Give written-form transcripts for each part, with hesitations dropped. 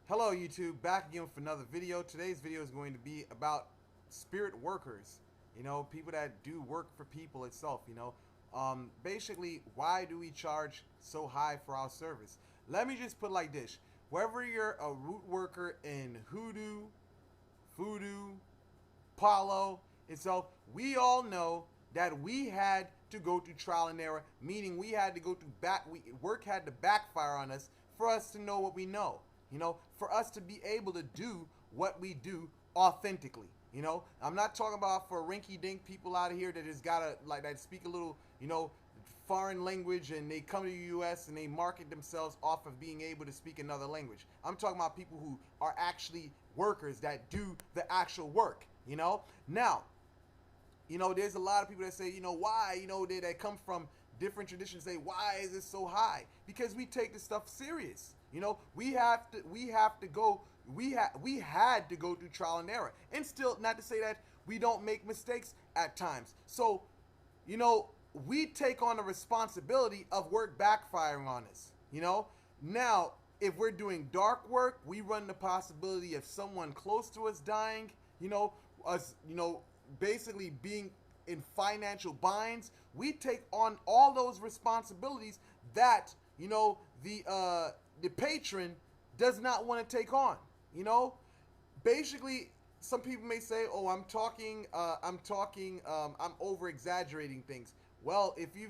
Hello YouTube, back again with another video. Today's video is going to be about spirit workers. People that do work for people itself, basically, why do we charge so high for our service? Let me just put it like this. Whether you're a root worker in Hoodoo, Voodoo, Palo itself, we all know that we had to go through trial and error, meaning we had to go through work had to backfire on us for us to know what we know. For us to be able to do what we do authentically. I'm not talking about for rinky-dink people out of here that just gotta that speak a little, foreign language and they come to the U.S. and they market themselves off of being able to speak another language. I'm talking about people who are actually workers that do the actual work. Now, there's a lot of people that say, why, that come from different traditions say, why is it so high? Because we take this stuff serious. We had to go through trial and error. And still, not to say that we don't make mistakes at times. So, we take on the responsibility of work backfiring on us. Now, if we're doing dark work, we run the possibility of someone close to us dying, us, basically being in financial binds. We take on all those responsibilities that, the patron does not want to take on. Basically, some people may say, "Oh, I'm over exaggerating things." Well, if you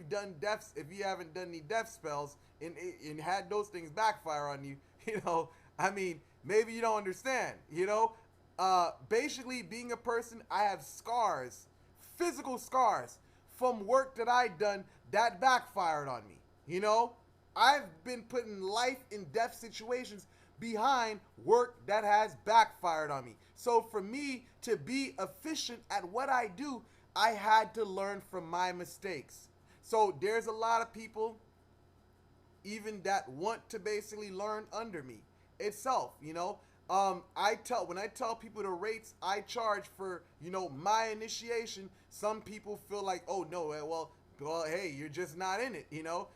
haven't done any death spells and had those things backfire on you, maybe you don't understand. Basically, being a person, I have scars, physical scars from work that I done that backfired on me. I've been put in life and death situations behind work that has backfired on me. So for me to be efficient at what I do, I had to learn from my mistakes. So there's a lot of people even that want to basically learn under me itself. When I tell people the rates I charge for, my initiation, some people feel like, oh no, well, hey, you're just not in it.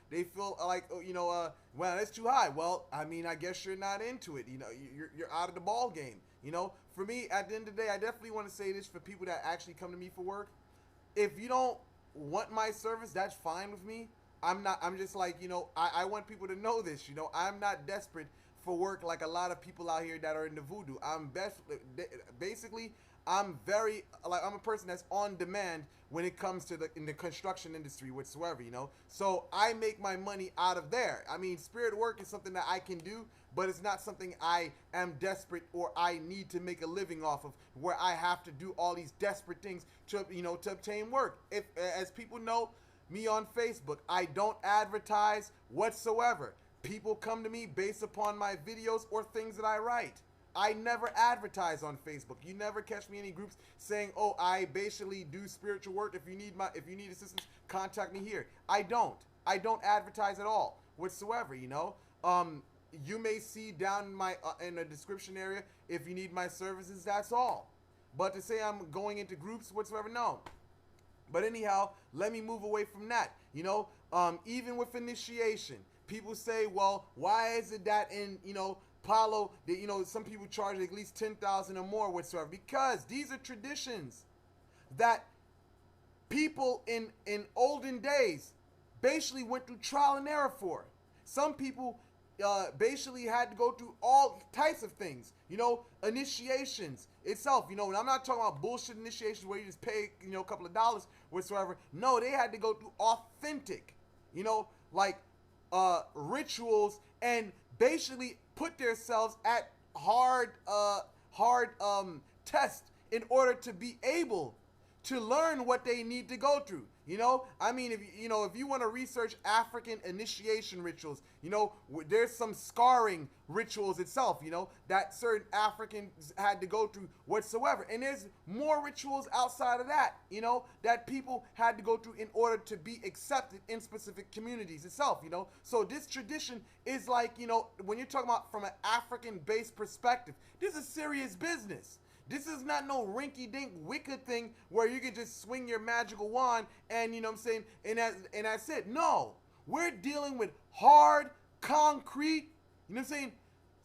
They feel like, well, that's too high. Well, I guess you're not into it. You're out of the ball game. For me, at the end of the day, I definitely want to say this for people that actually come to me for work. If you don't want my service, that's fine with me. I'm just like, I want people to know this. I'm not desperate for work like a lot of people out here that are in the voodoo. Basically, I'm a person that's on demand when it comes to in the construction industry whatsoever. So I make my money out of there. Spirit work is something that I can do, but it's not something I am desperate or I need to make a living off of, where I have to do all these desperate things to obtain work. If, as people know me on Facebook, I don't advertise whatsoever. People come to me based upon my videos or things that I write. I never advertise on Facebook. You never catch me in any groups saying, "Oh, I basically do spiritual work. If you need assistance, contact me here." I don't. I don't advertise at all whatsoever. You may see down in the description area if you need my services. That's all. But to say I'm going into groups whatsoever, no. But anyhow, let me move away from that. Even with initiation, people say, "Well, why is it that in Palo, some people charge at least 10,000 or more whatsoever?" Because these are traditions that people in olden days basically went through trial and error for. Some people basically had to go through all types of things, initiations itself, and I'm not talking about bullshit initiations where you just pay, a couple of dollars whatsoever. No, they had to go through authentic, like rituals, and basically put themselves at hard test in order to be able to learn what they need to go through. If you want to research African initiation rituals, there's some scarring rituals itself, that certain Africans had to go through whatsoever. And there's more rituals outside of that, that people had to go through in order to be accepted in specific communities itself, So this tradition is like, when you're talking about from an African-based perspective, this is serious business. This is not no rinky-dink wicked thing where you can just swing your magical wand and, and that's it. No, we're dealing with hard, concrete,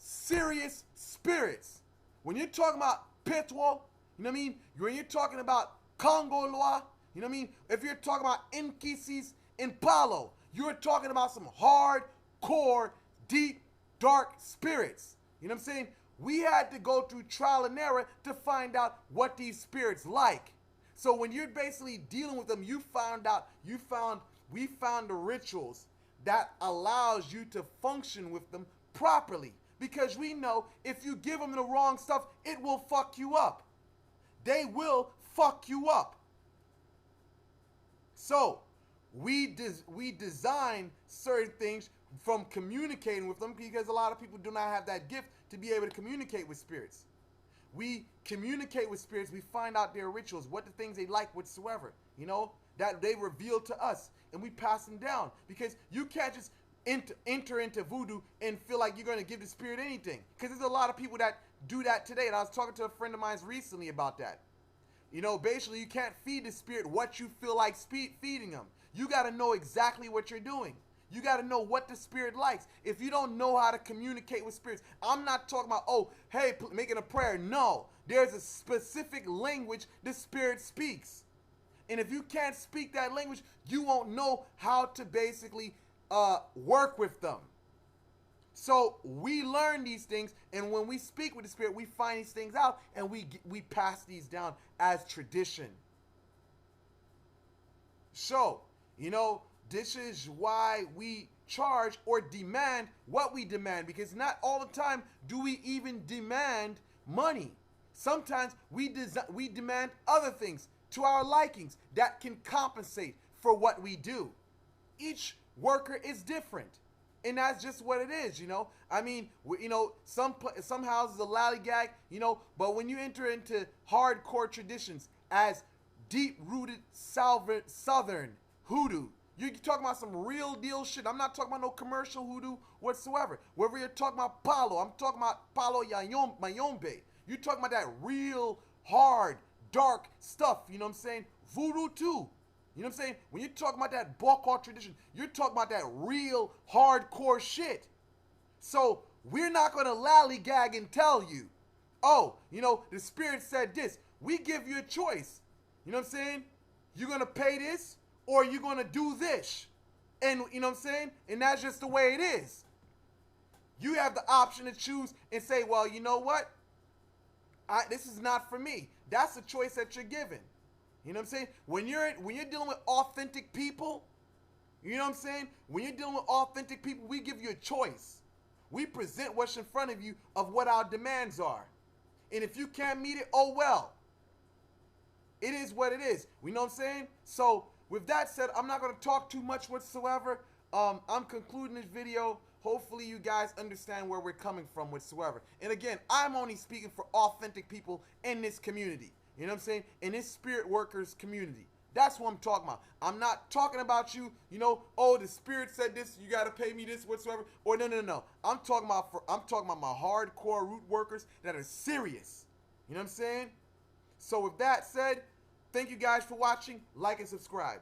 serious spirits. When you're talking about Petro, you know what I mean? When you're talking about Congolois, you know what I mean? If you're talking about Inquisis in Palo, you're talking about some hardcore, deep, dark spirits. You know what I'm saying? We had to go through trial and error to find out what these spirits like. So when you're basically dealing with them, we found the rituals that allows you to function with them properly. Because we know if you give them the wrong stuff, it will fuck you up. They will fuck you up. So we design certain things from communicating with them, because a lot of people do not have that gift to be able to communicate with spirits. We communicate with spirits. We find out their rituals, what the things they like whatsoever, you know, that they reveal to us, and we pass them down. Because you can't just enter into voodoo and feel like you're going to give the spirit anything. Because there's a lot of people that do that today, and I was talking to a friend of mine recently about that. You know, basically, you can't feed the spirit what you feel like feeding them. You got to know exactly what you're doing. You got to know what the spirit likes. If you don't know how to communicate with spirits, I'm not talking about, oh, hey, making a prayer. No, there's a specific language the spirit speaks. And if you can't speak that language, you won't know how to basically work with them. So we learn these things, and when we speak with the spirit, we find these things out, and we pass these down as tradition. So, you know, this is why we charge or demand what we demand, because not all the time do we even demand money. Sometimes we demand other things to our likings that can compensate for what we do. Each worker is different, and that's just what it is, you know. I mean, you know, some houses are lollygag, you know, but when you enter into hardcore traditions as deep-rooted Southern hoodoo, you're talking about some real deal shit. I'm not talking about no commercial hoodoo whatsoever. Whether you're talking about Palo, I'm talking about Palo Mayombe. You're talking about that real hard, dark stuff, you know what I'm saying? Voodoo too. You know what I'm saying? When you're talking about that Bokor tradition, you're talking about that real hardcore shit. So we're not going to lollygag and tell you, oh, you know, the spirit said this. We give you a choice. You know what I'm saying? You're going to pay this, or you're going to do this. And you know what I'm saying? And that's just the way it is. You have the option to choose and say, well, you know what? This is not for me. That's the choice that you're given. You know what I'm saying? When you're dealing with authentic people, you know what I'm saying? When you're dealing with authentic people, we give you a choice. We present what's in front of you of what our demands are. And if you can't meet it, oh well. It is what it is. You know what I'm saying? So with that said, I'm not going to talk too much whatsoever. I'm concluding this video. Hopefully you guys understand where we're coming from whatsoever. And again, I'm only speaking for authentic people in this community. You know what I'm saying? In this spirit workers community. That's what I'm talking about. I'm not talking about you, you know, oh, the spirit said this, you got to pay me this whatsoever. Or no. I'm talking about my hardcore root workers that are serious. You know what I'm saying? So with that said, thank you guys for watching. Like and subscribe.